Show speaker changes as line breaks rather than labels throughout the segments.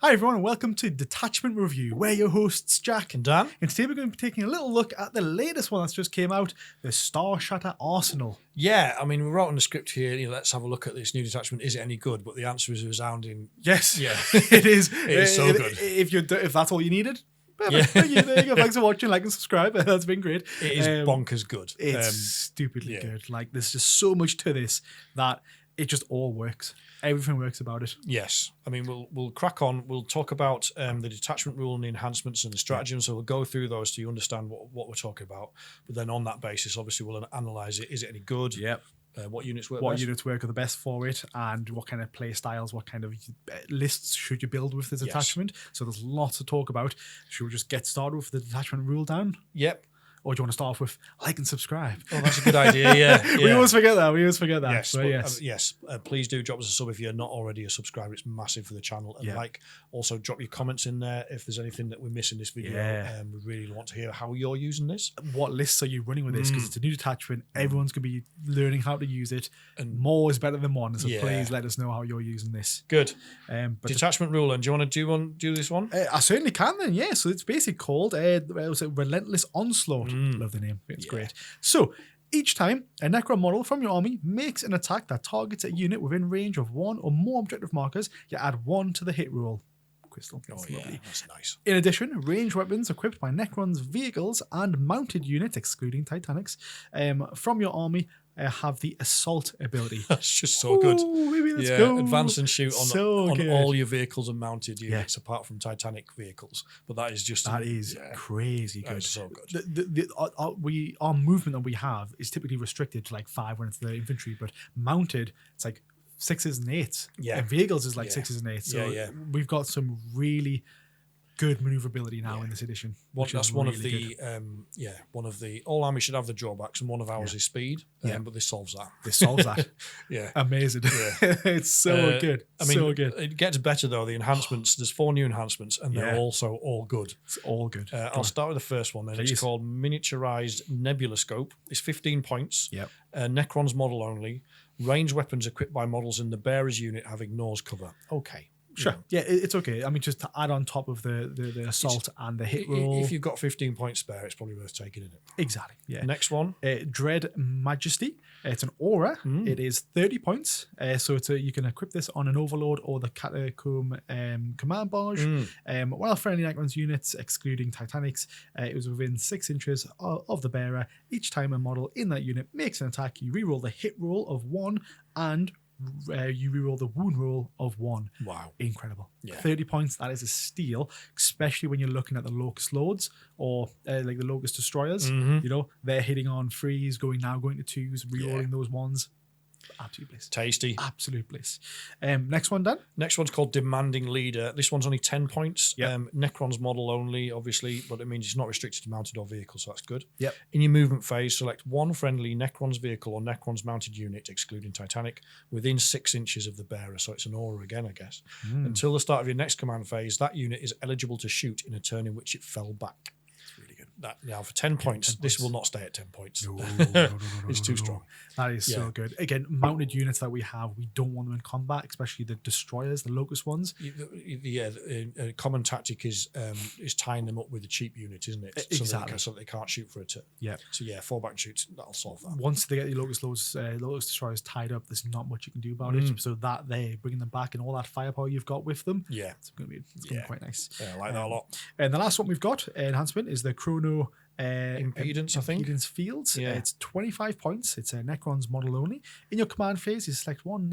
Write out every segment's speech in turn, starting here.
Hi everyone and welcome to Detachment Review. We're your hosts Jack
And Dan.
and today we're going to be taking a little look at the latest one that's just came out, the Starshatter Arsenal.
Yeah, I mean, we wrote on the script here, let's have a look at this new detachment. Is it any good? But the answer is a resounding
Yes.
Yeah.
It is.
It is so good.
If that's all you needed,
Yeah.
there you go. Thanks for watching, like and subscribe. That's been great.
It is bonkers good.
It's stupidly good. Like there's just so much to this that it just all works. Everything works about it.
Yes. I mean, we'll crack on. We'll talk about the detachment rule and the enhancements and the stratagems. So we'll go through those so you understand what we're talking about. But then on that basis, obviously, we'll analyse it. Is it any good?
Yep.
What units work
What
best?
units work are the best for it, and what kind of play styles, what kind of lists should you build with the detachment. So there's lots to talk about. Should we just get started with the detachment rule down?
Yep.
Or do you want to start off with like and subscribe?
Oh, that's a good idea. Yeah.
We always forget that.
Yes,
So,
but, yes. Please do drop us a sub if you're not already a subscriber. It's massive for the channel. And also drop your comments in there if there's anything that we miss in this video. We really want to hear how you're using this.
What lists are you running with this? Because it's a new detachment. Everyone's going to be learning how to use it. And more is better than one. So please let us know how you're using this.
Good.
But
detachment rule. And do you want to do this one?
I certainly can then, yeah. So it's basically called Relentless Onslaught. Love the name. It's great. So each time a Necron model from your army makes an attack that targets a unit within range of one or more objective markers, you add 1 to the hit roll. Crystal. That's lovely.
That's nice.
In addition, ranged weapons equipped by Necron's vehicles and mounted units, excluding Titanics, from your army have the assault ability.
That's just so good.
Maybe let's go.
Advance and shoot on all your vehicles and mounted units, apart from Titanic vehicles. But that is just
crazy good.
That's so good.
Our movement that we have is typically restricted to like 5 when it's the infantry, but mounted it's like 6s and 8s.
Yeah,
and vehicles is like 6s and 8s. So we've got some really good maneuverability now in this edition.
That's one of the all armies should have the drawbacks, and one of ours is speed. But this solves that. Amazing. Yeah. It's so good. I mean,
so good.
It gets better though. The enhancements. There's 4 new enhancements, and they're also all good.
It's all good.
I'll start with the first one. Then it's called Miniaturized Nebula Scope. It's 15 points.
Yep.
Necron's model only. Ranged weapons equipped by models in the bearer's unit have ignores cover. Okay.
Sure. Yeah, it's okay. I mean, just to add on top of the assault and the hit roll.
If you've got 15 points spare, it's probably worth taking, isn't it?
Exactly. Yeah.
Next one.
Dread Majesty. It's an aura. It is 30 points. So you can equip this on an Overlord or the Catacomb command barge. While friendly Necrons units, excluding Titanics, it was within 6 inches of the bearer. Each time a model in that unit makes an attack, you reroll the hit roll of 1 and you reroll the wound roll of 1.
Wow.
Incredible.
Yeah.
30 points, that is a steal, especially when you're looking at the Locust Lords or like the Locust Destroyers. You know, they're hitting on 3s, going to 2s, rerolling those 1s. Absolute bliss.
Tasty.
Absolute bliss. Next one, Dan?
Next one's called Demanding Leader. This one's only 10 points.
Yep.
Necron's model only, obviously, but it means it's not restricted to mounted or vehicle, so that's good.
Yep.
In your movement phase, select 1 friendly Necron's vehicle or Necron's mounted unit, excluding Titanic, within 6 inches of the bearer. So it's an aura again, I guess. Until the start of your next command phase, that unit is eligible to shoot in a turn in which it fell back. Really good. Now for 10 points, this will not stay at 10 points.
No,
it's too strong.
That is so good. Again, mounted units that we have, we don't want them in combat, especially the destroyers, the Locust ones.
A common tactic is tying them up with a cheap unit, isn't it?
Exactly.
So they can't shoot for a turn.
Yeah.
So fall back and shoot. That'll solve that.
Once they get the Locust destroyers tied up, there's not much you can do about it. So that bringing them back and all that firepower you've got with them, it's going to be quite nice.
Yeah, I like that a lot.
And the last one we've got, enhancement, is the Chrono
Impedance, I think.
Impedance fields. It's 25 points. It's a Necron's model only. In your command phase, you select 1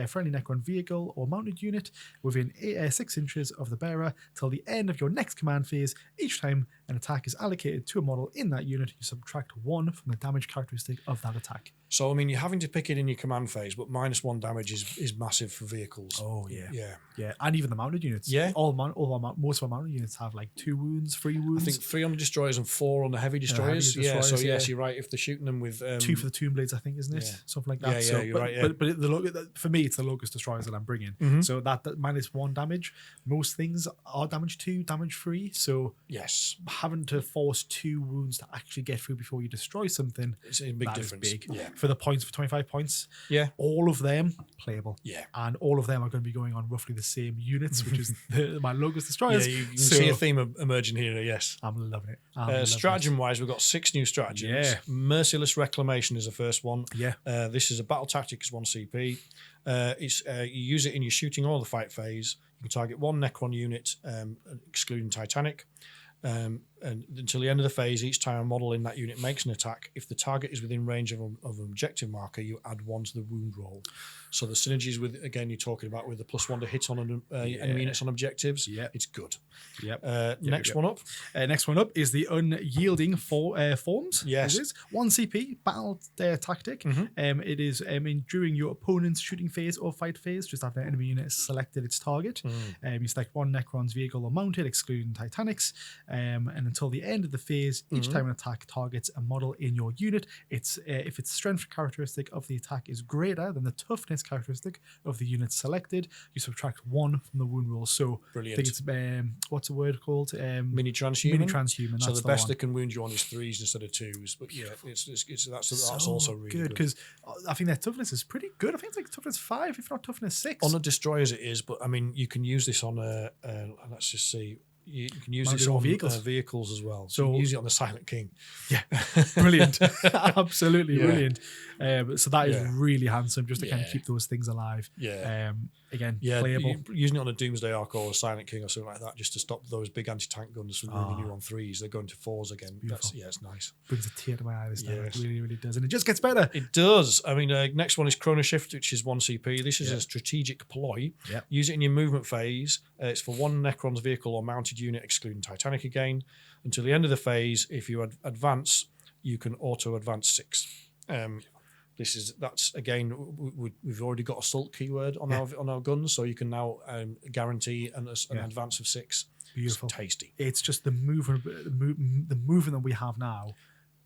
friendly Necron vehicle or mounted unit within 6 inches of the bearer till the end of your next command phase. Each time an attack is allocated to a model in that unit, you subtract 1 from the damage characteristic of that attack.
So, I mean, you're having to pick it in your command phase, but -1 damage is massive for vehicles.
Oh, yeah. And even the mounted units. Yeah. Most of our mounted units have like 2 wounds, 3 wounds.
I think 3 on the destroyers and 4 on the heavy destroyers. Yes, you're right. If they're shooting them with
2 for the Tomb Blades, I think, isn't it?
Yeah.
Something like that.
You're right.
But for me, it's the Locust Destroyers that I'm bringing. So that -1 damage. Most things are damage 2, damage 3. So
yes,
having to force 2 wounds to actually get through before you destroy something,
It's a big
that is
difference.
big.
Yeah.
For the points, for 25 points,
Yeah.
all of them playable.
Yeah.
And all of them are going to be going on roughly the same units, which is my Locust Destroyers.
Yeah, you can see a theme emerging here, yes.
I'm loving it.
Stratagem-wise, we've got 6 new stratagems.
Yeah.
Merciless Reclamation is the first one.
Yeah.
This is a battle tactic, it's 1 CP. You use it in your shooting or the fight phase. You can target 1 Necron unit, excluding Titanic. And until the end of the phase, each time a model in that unit makes an attack, if the target is within range of an objective marker, you add 1 to the wound roll. So the synergies with, again, you're talking about with the +1 to hit on enemy units on objectives, it's good. Next one up?
Next one up is the Unyielding Forms.
Yes.
It is 1 CP, battle tactic. It is during your opponent's shooting phase or fight phase, just after an enemy unit has selected its target. You select 1 Necron's vehicle or mounted, excluding Titanics. And until the end of the phase, each time an attack targets a model in your unit, if its strength characteristic of the attack is greater than the toughness characteristic of the unit selected, you subtract 1 from the wound roll. So
brilliant.
I think it's what's the word called?
Mini transhuman.
Mini transhuman.
So
that's
the best
one.
that can wound you on is 3s instead of 2s. But yeah, that's
So
also really good
because I think their toughness is pretty good. I think it's like toughness 5, if not toughness 6.
on the destroyers. It is, but I mean, you can use this on let's just see. You can use this on vehicles as well. So you can use it on the Silent King.
Yeah, brilliant. Absolutely brilliant. So that is really handsome, just to kind of keep those things alive. Again, playable.
Using it on a Doomsday Arc or a Silent King or something like that, just to stop those big anti-tank guns from wounding you on 3s. They're going to 4s again. It's nice.
Brings a tear to my eye this time. It really, really does. And it just gets better.
It does. I mean, next one is Chrono Shift, which is 1 CP. This is a strategic ploy. Use it in your movement phase. It's for 1 Necron's vehicle or mounted unit, excluding Titanic again. Until the end of the phase, if you advance, you can auto-advance 6. That's again, we've already got Assault keyword on our guns, so you can now guarantee an advance of 6.
Beautiful.
It's tasty.
It's just the movement that we have now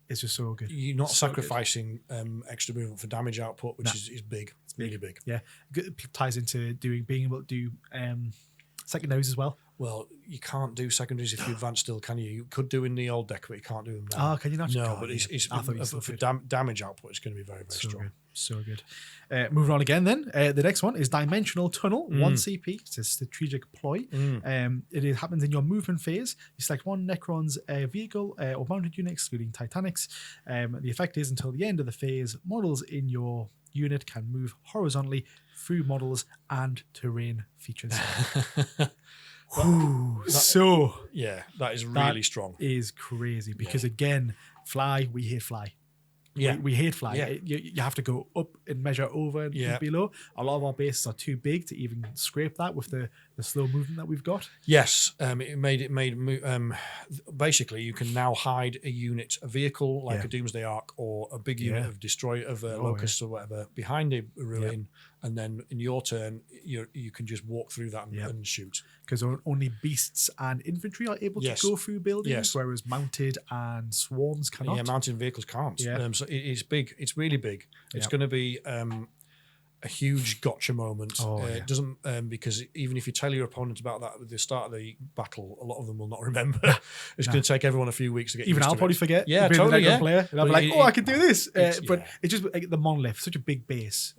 is just so good.
You're not sacrificing extra movement for damage output, which is big. It's really big.
Yeah, it ties into being able to do secondaries as well.
Well, you can't do secondaries if you advance still, can you? You could do in the old deck, but you can't do them now.
Oh, can you not?
No, but for damage output, it's going to be very, very strong.
So good. Moving on again then. The next one is Dimensional Tunnel, 1 CP. It's a strategic ploy. It happens in your movement phase. You select 1 Necron's vehicle or mounted unit, excluding Titanics. The effect is until the end of the phase, models in your unit can move horizontally through models and terrain features.
That is really strong.
Is crazy because again, fly, we hate fly. We hate fly.
Yeah.
You have to go up and measure over and below. A lot of our bases are too big to even scrape that with the slow movement that we've got.
Yes, basically you can now hide a vehicle like a Doomsday Arc or a big unit of locusts or whatever behind a ruin, and then in your turn you can just walk through that and shoot.
Because only beasts and infantry are able to go through buildings, whereas mounted and swarms cannot.
Yeah, mounted vehicles can't. So it's big. It's really big. It's going to be a huge gotcha moment. It doesn't because even if you tell your opponent about that at the start of the battle, a lot of them will not remember. It's going to take everyone a few weeks to get
even
used
I'll
to
probably
it.
forget.
Yeah, totally.
Player, and I'm like, I can do this. But it's just like the monolith, such a big base.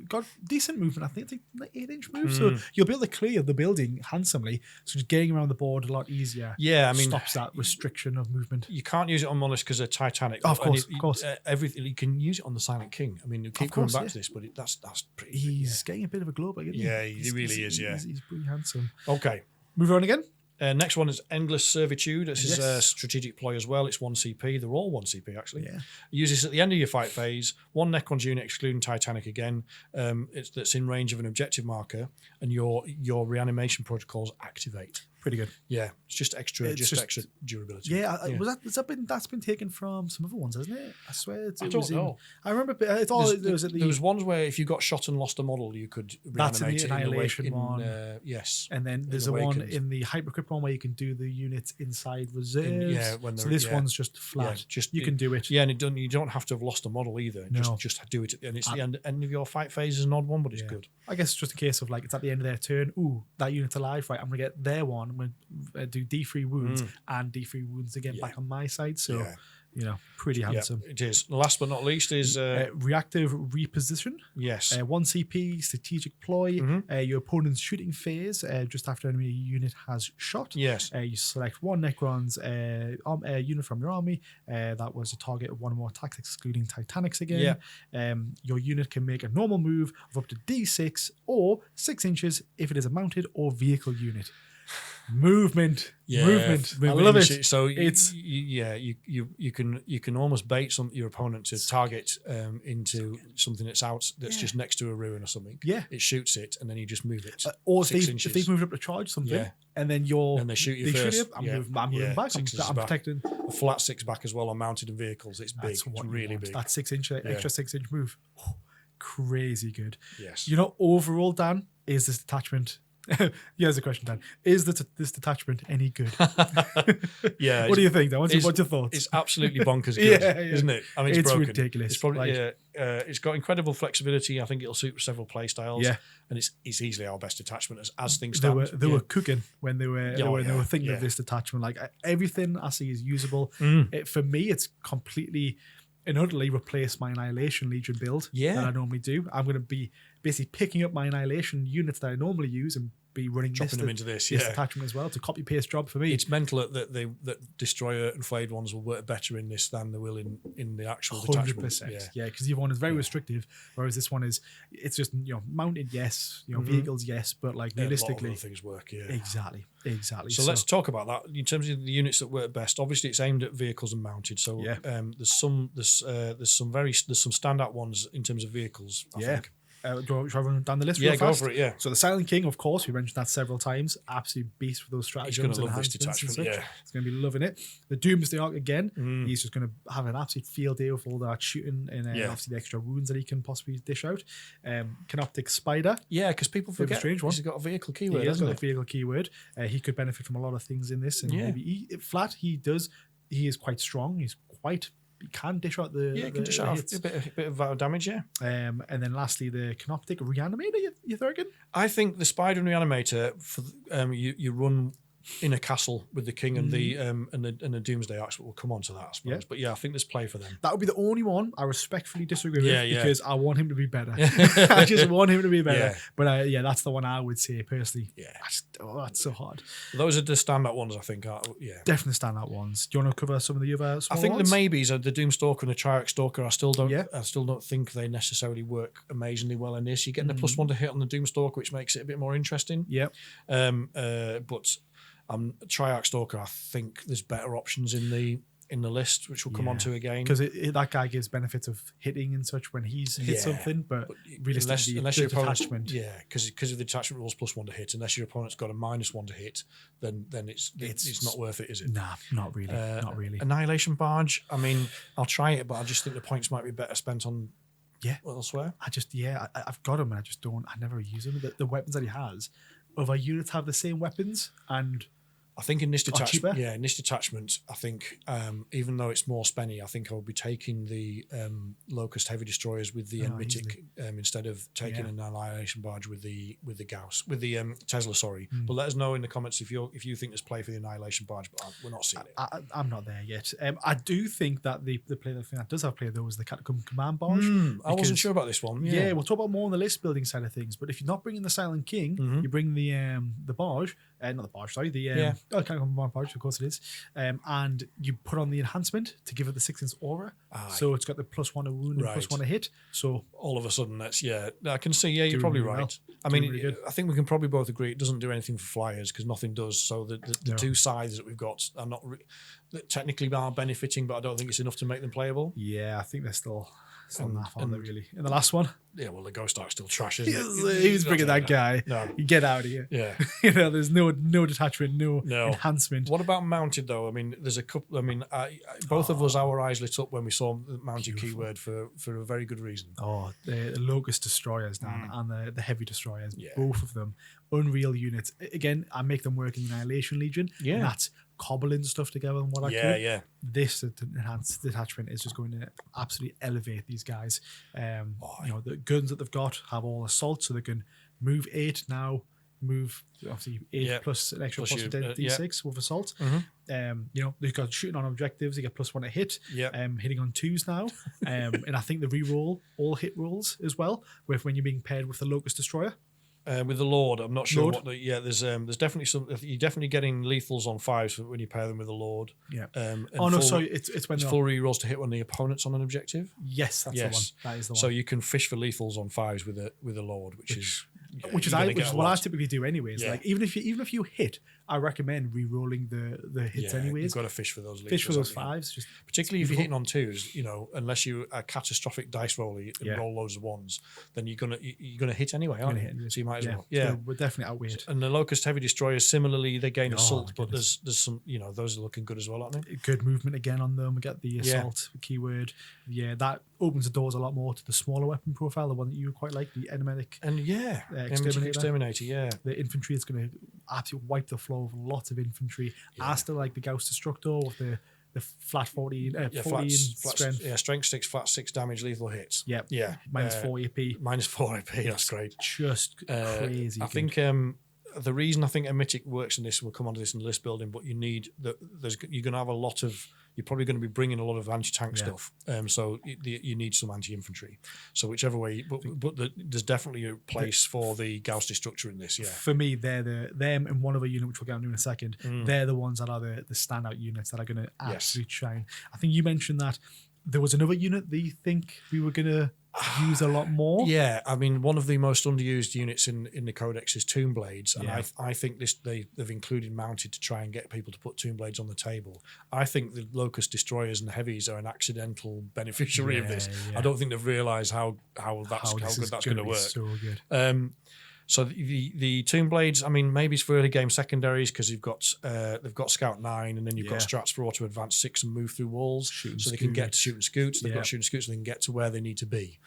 Got decent movement. I think it's like 8-inch move, so you'll be able to clear the building handsomely. So just getting around the board a lot easier.
Yeah, I mean,
stops that restriction of movement.
You can't use it on monoliths because they're Titanic.
Of course.
Everything you can use it on the Silent King. I mean, you keep coming back to this, but that's pretty.
He's getting a bit of a glow back, isn't he?
Yeah, he really is. Yeah,
he's pretty handsome.
Okay,
move on again.
Next one is Endless Servitude. This is a strategic ploy as well. It's 1 CP. They're all 1 CP, actually.
Yeah.
Use this at the end of your fight phase. 1 Necron's unit, excluding Titanic again. That's in range of an objective marker, and your reanimation protocols activate.
Pretty good.
Yeah, it's just extra durability.
Yeah, that's been taken from some other ones, hasn't it? I swear.
I don't know.
I remember it's all. There
was ones where if you got shot and lost a model, you could reanimate
that's in the Annihilation one.
Yes,
and then there's a one in the Hypercrypt one where you can do the units inside reserves. So this one's just flat. You can do it.
Yeah, and you don't have to have lost a model either.
No.
Just do it, and it's the end of your fight phase is an odd one, but it's good.
I guess it's just a case of like it's at the end of their turn. Ooh, that unit's alive, right? I'm gonna get their one I'm going to do D3 wounds and D3 wounds again back on my side. So, pretty handsome.
It is. Last but not least is
reactive reposition.
Yes.
1 CP, strategic ploy. Your opponent's shooting phase just after enemy unit has shot.
Yes.
You select one Necron's unit from your army. That was a target of one or more attacks, excluding Titanics again.
Yeah.
Your unit can make a normal move of up to D6 or 6 inches if it is a mounted or vehicle unit. Movement. I love it.
So it's you can almost bait your opponent to target into something that's just next to a ruin or something.
Yeah,
it shoots it and then you just move it.
Or if they've moved up to charge something, and then they shoot you first. I'm moving back. I'm protecting
a flat 6 back as well on mounted and vehicles. It's big. It's really big.
That 6 inch extra 6 inch move. Crazy good.
Yes.
Overall, Dan, is this detachment? Here's a question, Dan. Is this detachment any good?
Yeah.
What do you think, Dan? What's your thoughts?
It's absolutely bonkers good, isn't it? I mean, it's broken.
Ridiculous.
It's probably it's got incredible flexibility. I think it'll suit several play styles.
Yeah.
And it's easily our best detachment as things stand.
They were cooking when they were thinking of this detachment. Like everything I see is usable. For me, it's completely and utterly replaced my Annihilation Legion build that I normally do. I'm going to be basically picking up my Annihilation units that I normally use and be running
dropping them into this
attachment as well. It's a copy paste job for me.
It's mental that Destroyer and Flayed ones will work better in this than they will in the actual
100%.
detachment.
Yeah, because the other one is very restrictive, whereas this one it's just mounted, yes, vehicles, yes, but like realistically,
a lot of things work. Yeah,
exactly.
So let's talk about that in terms of the units that work best. Obviously, it's aimed at vehicles and mounted. So there's some standout ones in terms of vehicles. I think.
Shall I run down the list real fast?
Go for it, yeah.
So the Silent King, of course, we mentioned that several times. Absolute beast with those stratagems and enhancements. He's going to be loving it. The Doomsday Arc again, he's just going to have an absolute field day with all that shooting and obviously the extra wounds that he can possibly dish out. Canoptic Spider.
Yeah, because people forget he's got a vehicle keyword,
hasn't he? Got a vehicle keyword. He could benefit from a lot of things in this. And maybe he is quite strong. He can dish out a
bit of damage,
and then lastly, the Canoptic Reanimator, you reckon?
I think the Spider and Reanimator, for you run in a castle with the King and the Doomsday Arch. We'll come on to that, I suppose. Yeah. But I think there's play for them.
That would be the only one I respectfully disagree with because I want him to be better. I just want him to be better. Yeah. But that's the one I would say personally. Yeah. That's so hard.
Those are the standout ones, I think.
Definitely standout ones. Do you want to cover some of the other
I think ones? The maybes are the Doomstalker and the Triarch Stalker. I still don't think they necessarily work amazingly well in this. You're getting the +1 to hit on the Doomstalker, which makes it a bit more interesting.
Yeah.
But Triarch Stalker, I think there's better options in the list, which we'll come on to again.
Because that guy gives benefits of hitting and such when he's hit something, but realistically,
unless your detachment, because of the detachment rules +1 to hit, unless your opponent's got a -1 to hit, then it's not worth it, is it?
Nah, not really. Not really.
Annihilation Barge. I mean, I'll try it, but I just think the points might be better spent on elsewhere.
I've got him, and I never use him. The weapons that he has, other units have the same weapons, and
I think in this detachment, I think even though it's more spenny, I think I would be taking the Locust Heavy Destroyers with the Enmitic instead of taking an Annihilation Barge with the Gauss, with the Tesla. Sorry, but let us know in the comments if you think there's play for the Annihilation Barge. But we're not seeing it.
I'm not there yet. I do think that the play that does have play though is the Catacomb Command Barge.
I wasn't sure about this one.
Yeah, we'll talk about more on the list building side of things. But if you're not bringing the Silent King, you bring the barge. Not the barge, sorry. Catacomb Barge, of course it is. And you put on the enhancement to give it the 6-inch aura. So it's got the +1 to wound and +1 to hit. So
all of a sudden, I can see. Yeah, you're probably right. Well. I mean, I think we can probably both agree it doesn't do anything for flyers because nothing does. So the two scythes that we've got are not that technically are benefiting, but I don't think it's enough to make them playable.
Yeah, I think they're still naff, aren't they, really? In the last one?
Yeah, well, the Ghost Arc's still trash, isn't it?
He's bringing that guy.
No.
You get out of here.
Yeah.
There's no detachment, no enhancement.
What about mounted, though? I mean, there's a couple. I mean, both of us, our eyes lit up when we saw the mounted keyword for a very good reason.
Oh, the Locust Destroyers, Dan, and the Heavy Destroyers, both of them. Unreal units. Again, I make them work in the Annihilation Legion. Yeah. And that's cobbling stuff together and what I could. Yeah. This enhanced detachment is just going to absolutely elevate these guys. The guns that they've got have all assault, so they can move 8 now. move obviously 8 plus an extra plus D6 with assault. They've got shooting on objectives. They get +1 to hit. Hitting on 2s now. And I think the reroll all hit rolls as well. When you're being paired with the Locust Destroyer.
With the Lord, I'm not sure what the there's definitely some. You're definitely getting lethals on 5s when you pair them with the Lord.
Sorry, it's when
it's full rerolls to hit when the opponent's on an objective.
Yes, that's the one. That is the one.
So you can fish for lethals on 5s with a Lord, which is
what I typically do anyways. Like even if you hit, I recommend re-rolling the hits anyways.
You've got to fish for those.
Fish for those 5s, just
particularly if you're hitting on 2s. Unless you are a catastrophic dice roller and roll loads of 1s, then you're gonna hit anyway, aren't you? So you might as well.
Yeah, we're definitely outweighed.
And the Locust Heavy Destroyers similarly, they gain assault, but there's some those are looking good as well, aren't they?
Good movement again on them. We get the assault keyword. Yeah, that opens the doors a lot more to the smaller weapon profile, the one that you quite like, the Enemetic.
And Exterminator. Yeah,
the infantry is going to absolutely wipe the floor with lots of infantry. I still like the Gauss Destructor with the flat 14 strength.
Strength 6, flat 6 damage, lethal hits.
Minus 4 AP.
Minus 4 AP, that's great.
Just crazy.
I think the reason I think Emetic works in this, we'll come on to this in the list building, but you're going to have a lot of. You're probably going to be bringing a lot of anti-tank stuff, so you need some anti-infantry. So whichever way, but there's definitely a place for the Gauss Destructor in this. Yeah,
for me, they're them and one other unit which we'll get into in a second. They're the ones that are the standout units that are going to absolutely shine. I think you mentioned that there was another unit that you think we were going to use a lot more.
Yeah, I mean, one of the most underused units in the Codex is Tomb Blades, and I think they've included Mounted to try and get people to put Tomb Blades on the table. I think the Locust Destroyers and the Heavies are an accidental beneficiary of this. I don't think they've realised how good that's going to work.
So good.
So the Tomb Blades, I mean, maybe it's for early game secondaries because they've got Scout 9, and then you've got Strats for auto advance 6 and move through walls, so they can get to shoot and scoots. They've got shoot and scoots, so they can get to where they need to be.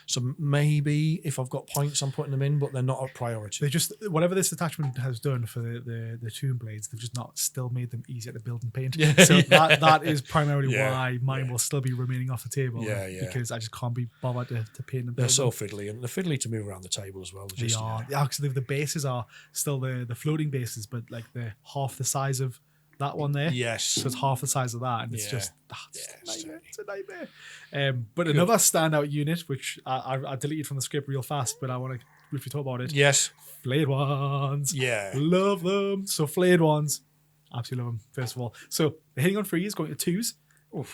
So maybe if I've got points, I'm putting them in, but they're not a priority.
They just whatever this detachment has done for the Tomb Blades, they've just not still made them easier to build and paint. So that is primarily why mine will still be remaining off the table. Because I just can't be bothered to paint them.
They're so fiddly, and they're fiddly to move around the table as well.
Actually, the bases are still the floating bases, but like they're half the size of that one there.
Yes.
So it's half the size of that, and it's just it's a nightmare. But another standout unit, which I deleted from the script real fast, but I want to briefly talk about it.
Yes.
Flayed Ones.
Yeah.
Love them. So Flayed Ones. Absolutely love them, first of all. So the hitting on 3s going to 2s.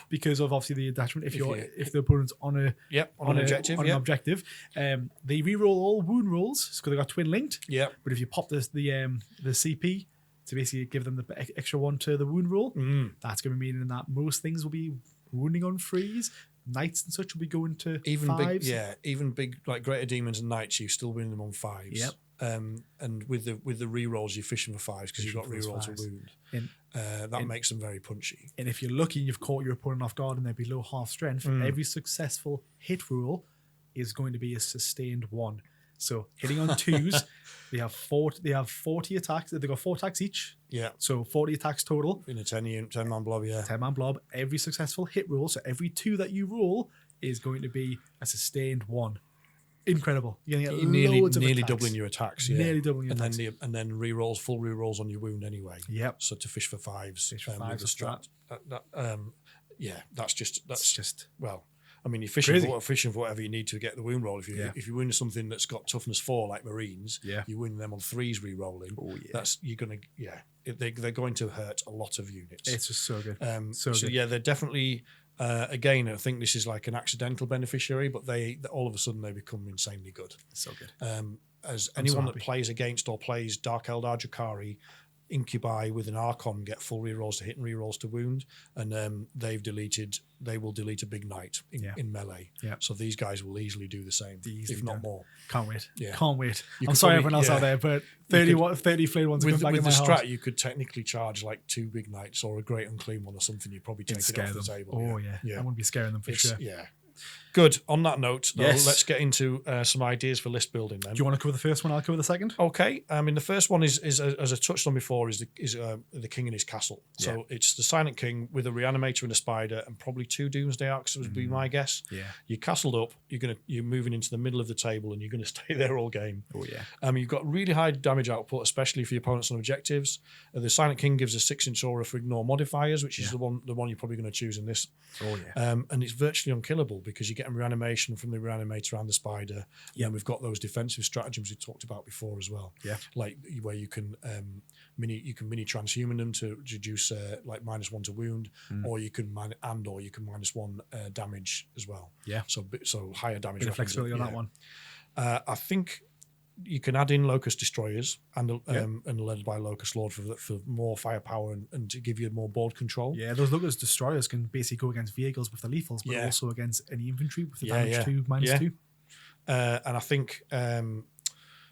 Because of obviously the attachment, if the opponent's on an objective, they re-roll all wound rolls because they got twin linked. But if you pop the CP to basically give them the extra 1 to the wound roll, that's going to be meaning that most things will be wounding on 3s. Knights and such will be going to 5s.
Even big like Greater Demons and Knights, you still win them on 5s. And with the re-rolls, you're fishing for 5s because you've got re-roll to wound. That makes them very punchy.
And if you're lucky, you've caught your opponent off guard and they're below half strength. Every successful hit roll is going to be a sustained 1. So hitting on 2s, they have 40 attacks. They've got 4 attacks each. So 40 attacks total.
In a 10-man blob,
10-man blob. Every successful hit roll, so every 2 that you roll is going to be a sustained 1. Incredible. You're going to get
nearly doubling your attacks.
Nearly doubling your attacks.
And then re-rolls, full re-rolls on your wound anyway.
Yep.
So to fish for 5s.
Fish for 5s
with the strat. That's just well, I mean, you're fishing for whatever you need to get the wound roll. If you win something that's got toughness 4 like Marines, you win them on 3s re-rolling. They're going to hurt a lot of units.
It's just so good.
They're definitely. Again, I think this is like an accidental beneficiary, but they all of a sudden they become insanely good.
So good.
As anyone that plays against or plays Dark Eldar Drakari, Incubi with an Archon get full rerolls to hit and rerolls to wound, and they will delete a big knight in melee. So these guys will easily do the same, if not more.
Can't wait. Can't wait. I'm sorry everyone else out there, but 30 Flayed Ones
with
back in my
the
heart.
strat, you could technically charge like 2 big knights or a great unclean one or something. You'd probably take it off the table.
I wouldn't be scaring them for sure.
Good. On that note, though,
Yes.
let's get into some ideas for list building then.
Do you want to cover the first one? I'll cover the second.
Okay. I mean, the first one is as I touched on before, is the king in his castle. So it's the Silent King with a reanimator and a spider, and probably 2 Doomsday Arcs would be my guess.
Yeah.
You're castled up. You're moving into the middle of the table, and you're gonna stay there all game.
Oh yeah.
You've got really high damage output, especially for your opponents on objectives. The Silent King gives a 6-inch aura for ignore modifiers, which is the one you're probably going to choose in this.
Oh yeah.
And it's virtually unkillable because you get a reanimation from the reanimator and the spider. Yeah, and we've got those defensive stratagems we talked about before as well.
Yeah,
like where you can mini transhuman them to reduce like -1 to wound, or you can -1 damage as well.
Yeah,
so higher damage.
Bit of flexibility on that one.
I think you can add in Locust Destroyers and led by Locust Lord for more firepower and to give you more board control.
Yeah, those Locust Destroyers can basically go against vehicles with the lethals, but also against any infantry with the damage 2, -2.
And I think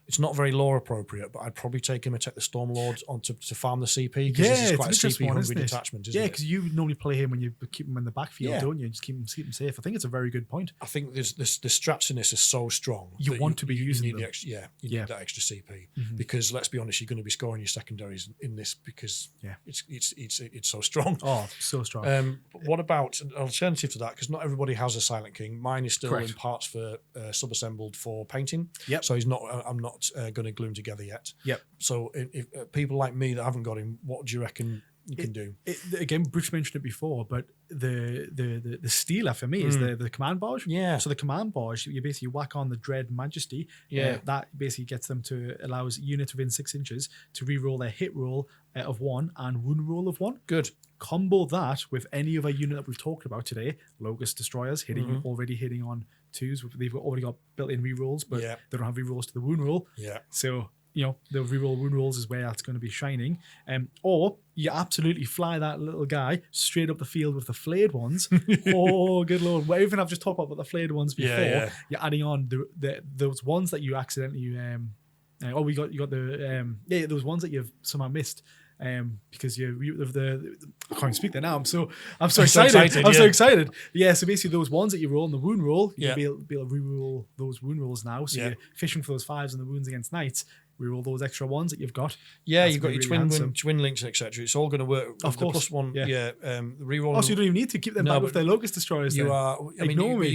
it's not very lore appropriate, but I'd probably take him and take the Stormlord on to farm the CP because this is quite a CP hungry detachment, isn't it?
Yeah, because you normally play him when you keep him in the backfield, don't you? Just keep him safe. I think it's a very good point.
I think the strats in this are so strong.
You want to be using them.
You need that extra CP because let's be honest, you're going to be scoring your secondaries in this because it's so strong.
Oh, so strong.
What about an alternative to that? Because not everybody has a Silent King. Mine is still in parts for sub-assembled for painting.
Yep.
So I'm not going to glue them together yet.
Yep.
So if people like me that haven't got him, what do you reckon you can do?
Again, Bruce mentioned it before, but the stealer for me is the command barge.
Yeah.
So the command barge, you basically whack on the Dread Majesty.
Yeah.
That basically gets them allows units within 6 inches to reroll their hit roll of 1 and wound roll of 1.
Good.
Combo that with any other unit that we've talked about today. Locust Destroyers already hitting on 2s. They've already got built-in rerolls, but they don't have rerolls to the wound roll.
Yeah.
So the reroll wound rolls is where that's going to be shining. Or you absolutely fly that little guy straight up the field with the flayed ones. Oh, good lord! Everything I've just talked about the flayed ones before, you're adding on those ones that you accidentally. You got the those ones that you've somehow missed. Because I can't even speak there now. I'm so excited. I'm so excited. Yeah, so basically those ones that you roll in the wound roll, you'll be able to reroll those wound rolls now. So you're fishing for those 5s and the wounds against knights. Reroll those extra ones that you've got.
Yeah, you've got your twin links, etc. It's all going to work.
Of course.
The +1, the reroll.
Also, you don't even need to keep them back with their Locust Destroyers.
You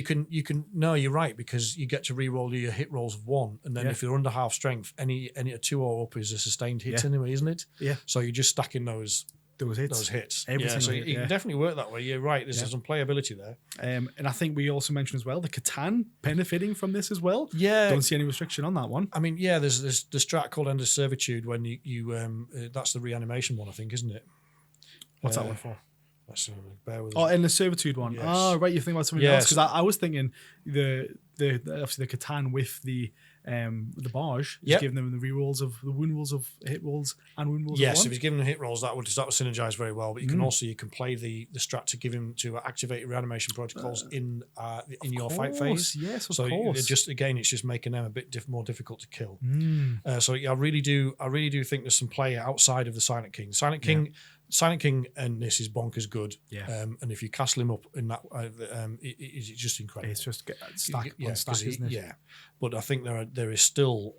can. No, you're right because you get to reroll your hit rolls of 1, and then if you're under half strength, any a 2 or up is a sustained hit anyway, isn't it?
Yeah.
So you're just stacking those hits. So you can definitely work that way. You're right. There's some playability there.
And I think we also mentioned as well the Catan benefiting from this as well.
Yeah.
Don't see any restriction on that one.
I mean, there's the strat called End of Servitude when you that's the reanimation one, I think, isn't it?
What's that one for?
That's bear with us.
Oh, and the Servitude one.
Yes.
Oh, right. You think about something else because I was thinking the obviously the Catan with the barge, giving them the rerolls of the wound rolls of hit rolls and wound rolls.
Yes, if he's given them hit rolls, that would synergize very well. But you can play the strat to give him to activate reanimation protocols in your fight phase.
Yes,
of course. It's just making them a bit more difficult to kill. I really do think there's some play outside of the Silent King. Silent King and this is bonkers good. Yeah. And if you castle him up in that, it's just incredible.
It's just stack on stack, isn't it?
Yeah. But I think there is still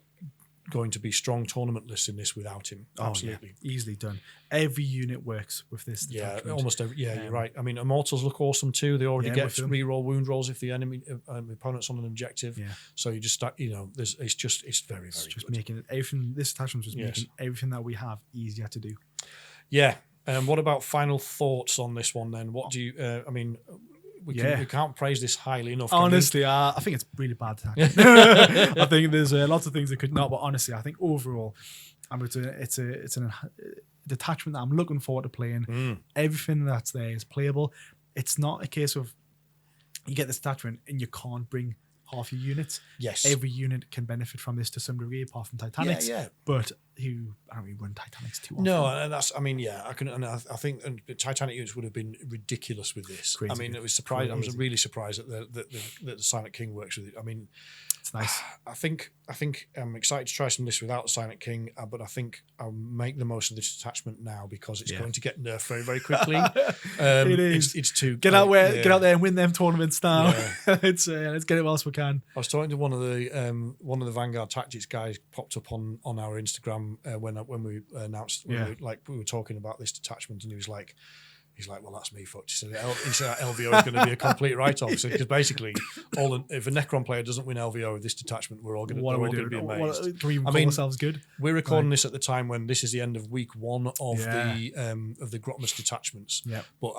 going to be strong tournament lists in this without him. Absolutely.
Easily done. Every unit works with this.
Almost every. Yeah, you're right. I mean, Immortals look awesome too. They already get reroll wound rolls if the enemy opponent's on an objective. Yeah. So you just start. It's very, very. It's just good.
Making everything. This attachment was making everything that we have easier to do.
Yeah. What about final thoughts on this one then? What do you? We can't praise this highly enough.
Honestly, I think it's really bad. I think there's lots of things that could not, but honestly, I think overall, it's an detachment that I'm looking forward to playing. Everything that's there is playable. It's not a case of you get this detachment and you can't bring half your units.
Yes.
Every unit can benefit from this to some degree, apart from Titanics. Yeah. But I don't really run Titanics too often.
No, and I think Titanic units would have been ridiculous with this. Crazy. I mean, it was surprised. I was really surprised that the Silent King works with it. I mean,
It's nice.
I think I'm excited to try some of this without the Silent King, but I think I'll make the most of this detachment now because it's going to get nerfed very, very quickly.
It is.
It's too
get out there and win them tournaments now.
Yeah.
Let's get it whilst we can.
I was talking to one of the Vanguard Tactics guys popped up on our Instagram when we announced we were talking about this detachment, and he's like, well, that's me fucked. He said LVO is going to be a complete write-off. Because basically, if a Necron player doesn't win LVO with this detachment, we're all going to be amazed.
Can we even call ourselves good?
We're recording this at the time when this is the end of week 1 of the Grotmus detachments.
Yeah.
But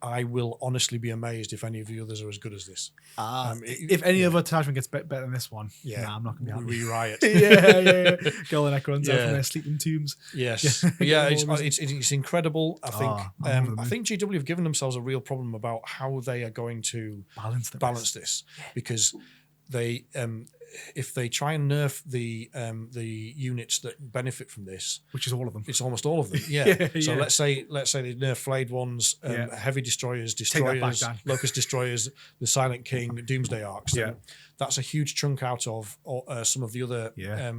I will honestly be amazed if any of the others are as good as this.
If any other detachment gets better than this one, I'm not going to be happy.
We riot.
yeah. Get all the Necrons out from their sleeping tombs.
Yes. But it's incredible. I think GW have given themselves a real problem about how they are going to balance this, because they if they try and nerf the units that benefit from this,
which is all of them,
it's almost all of them. So let's say they nerf flayed ones, heavy destroyers, locust destroyers, the Silent King, Doomsday Arcs. That's a huge chunk out of some of the other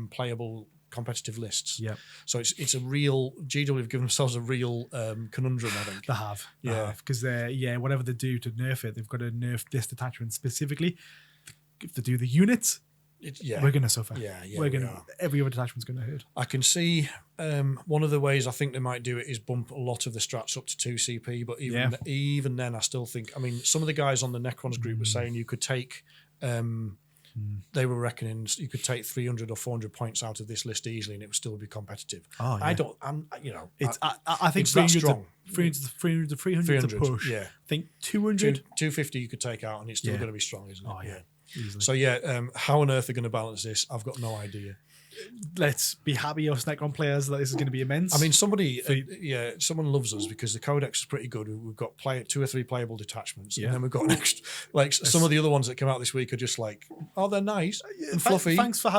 playable competitive lists. So it's a real GW have given themselves a real conundrum, I think.
They have. Because whatever they do to nerf it, they've got to nerf this detachment specifically. If they do the units, we're going to suffer. Every other detachment's going to hurt.
I can see one of the ways I think they might do it is bump a lot of the strats up to 2 CP, but even then I still think, I mean, some of the guys on the Necrons group were saying you could take they were reckoning you could take 300 or 400 points out of this list easily and it would still be competitive. I think
it's that strong. 300 to push. I think 200,
250 you could take out and it's still going to be strong, isn't it?
Easily.
So how on earth they're going to balance this, I've got no idea.
Let's be happy us Necron players that this is going to be immense.
I mean, someone loves us because the codex is pretty good. We've got 2 or 3 playable detachments, and then we've got an extra. Some of the other ones that come out this week are just like, they're nice and fluffy.
Thanks for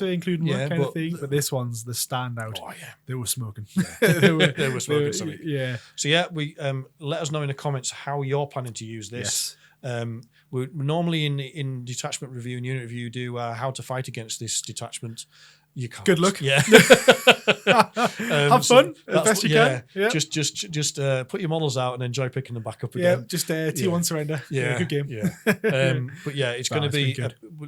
including that kind of thing. But this one's the standout. They were smoking.
they were smoking something. So
we
let us know in the comments how you're planning to use this. We normally in detachment review and unit review do how to fight against this detachment. You can't.
Good luck.
Yeah.
Have fun as best you can. Yeah.
Just put your models out and enjoy picking them back up again.
Yeah. Just T1 surrender. Good game.
Yeah. But it's going to be.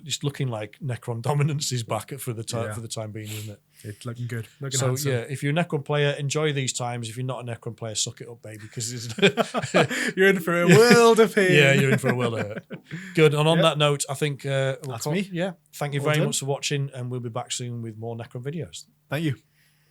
It's looking like Necron dominance is back for the time being, isn't it?
It's looking good.
If you're a Necron player, enjoy these times. If you're not a Necron player, suck it up, baby, because
you're in for a world of pain.
Yeah, you're in for a world of hurt. Good. And on that note, I think
that's me.
Yeah. Thank you very much for watching, and we'll be back soon with more Necron videos.
Thank you.